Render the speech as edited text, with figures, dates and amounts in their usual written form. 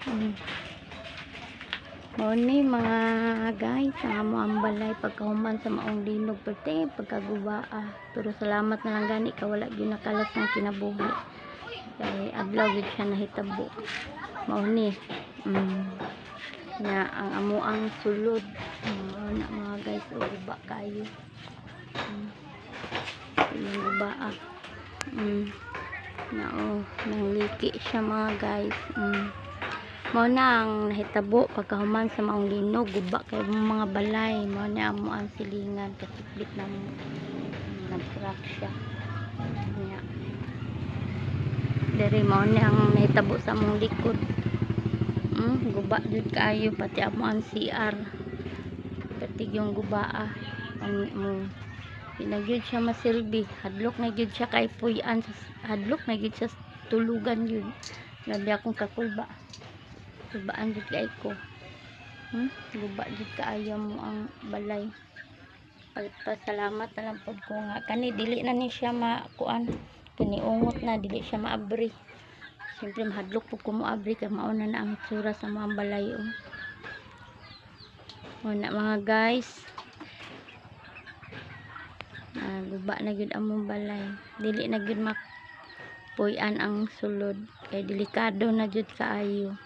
Mm. Ni mga guys, ang amo ang balay pagkahuman sa maong linog pati pagkagubaa. Pero salamat na lang gani ka wala gyud nakalas ng kinabuhi. Kay adlaw gid siya nahitabo. Mao ni. Na ang amo ang sulod. Na mga guys, guba kayo. Yung gubaa. Nangliki siya mga guys. Mao na ang nahitabo pagkahuman sa maong linog guba kay mga balay. Mao na amo ang silingan kasiplit ng nag-crack siya niya. Dere mao na ang nahitabo sa among likod. Guba jud kaayo pati amo ang CR pati yung gubaa ang pinagyud siya masilbi. Hadlok na gyud siya kay puy-an, hadlok na gyud siya tulugan yun. Labi akong kakulba. Subaan jud kay ko. Guba jud kaayo mo ang balay. Pagpasalamat na lang pod ko nga kani dili na ni siya makuan. Kani ungot na dili siya maabri. Siyempre mahadlok po ko moabri kay mauna na ang itsura sa mga balay. Na mga guys. Guba na gyud among balay. Dili na gyud mapuy-an ang sulod kay delikado na jud kaayo.